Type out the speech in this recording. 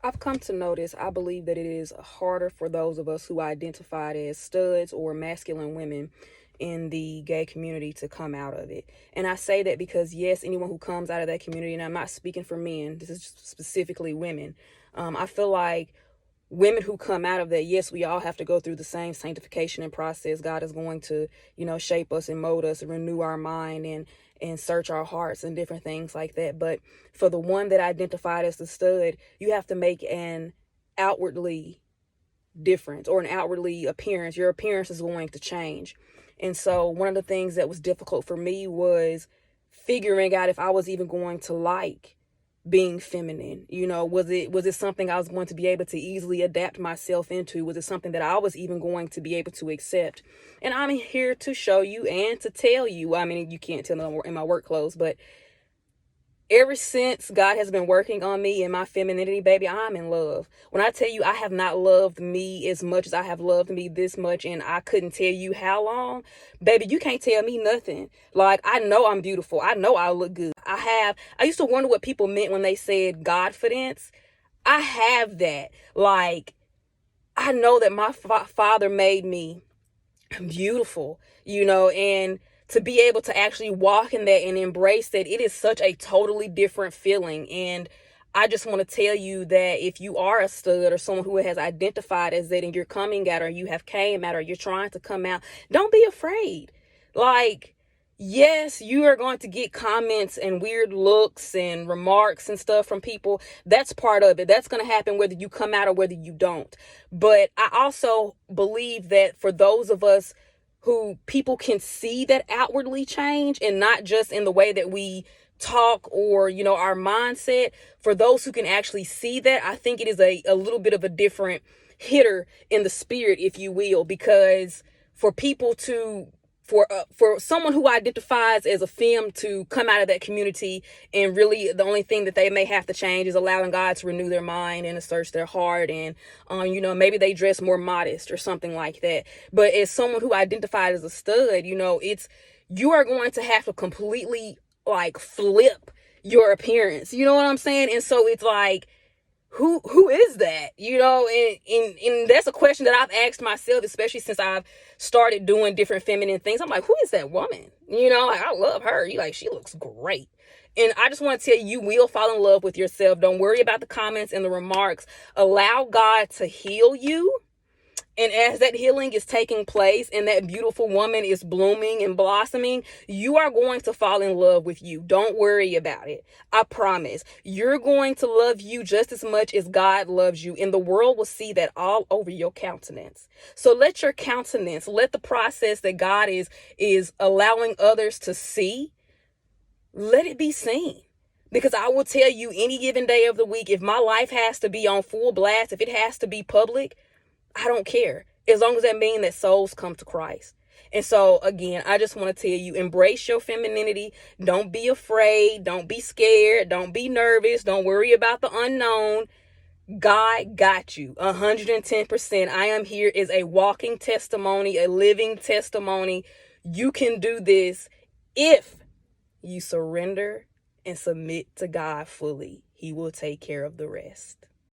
I've come to notice, I believe that it is harder for those of us who identified as studs or masculine women in the gay community to come out of it. And I say that because, yes, anyone who comes out of that community, and I'm not speaking for men, this is specifically women, I feel like women who come out of that, yes, we all have to go through the same sanctification and process. God is going to, shape us and mold us and renew our mind and search our hearts and different things like that. But for the one that identified as the stud, you have to make an outwardly difference or an outwardly appearance. Your appearance is going to change. And so one of the things that was difficult for me was figuring out if I was even going to like being feminine. Was it something I was going to be able to easily adapt myself into? Was it something that I was even going to be able to accept? And I'm here to show you and to tell you, I mean, you can't tell me in my work clothes, but ever since God has been working on me and my femininity, baby, I'm in love. When I tell you I have not loved me as much as I have loved me this much, and I couldn't tell you how long, baby, you can't tell me nothing. Like, I know I'm beautiful. I know I look good. I used to wonder what people meant when they said Godfidence. I have that. Like, I know that my father made me beautiful, and to be able to actually walk in that and embrace that, it is such a totally different feeling. And I just want to tell you that if you are a stud or someone who has identified as that and you're coming out or you have came out or you're trying to come out, don't be afraid. Like, yes, you are going to get comments and weird looks and remarks and stuff from people. That's part of it. That's going to happen whether you come out or whether you don't. But I also believe that for those of us who people can see that outwardly change and not just in the way that we talk or, our mindset, for those who can actually see that, I think it is a little bit of a different hitter in the spirit, if you will, because for people to for someone who identifies as a femme to come out of that community, and really the only thing that they may have to change is allowing God to renew their mind and to search their heart, and maybe they dress more modest or something like that. But as someone who identified as a stud, you are going to have to completely like flip your appearance. You know what I'm saying? And so it's like, who is that, and that's a question that I've asked myself, especially since I've started doing different feminine things. I'm like, who is that woman? Like, I love her. She looks great. And I just want to tell you, you will fall in love with yourself. Don't worry about the comments and the remarks. Allow God to heal you. And as that healing is taking place and that beautiful woman is blooming and blossoming, you are going to fall in love with you. Don't worry about it. I promise. You're going to love you just as much as God loves you. And the world will see that all over your countenance. So let your countenance, let the process that God is allowing others to see, let it be seen. Because I will tell you, any given day of the week, if my life has to be on full blast, if it has to be public, I don't care, as long as that means that souls come to Christ. And so, again, I just want to tell you, embrace your femininity. Don't be afraid. Don't be scared. Don't be nervous. Don't worry about the unknown. God got you 110%. I am here as a walking testimony, a living testimony. You can do this if you surrender and submit to God fully. He will take care of the rest.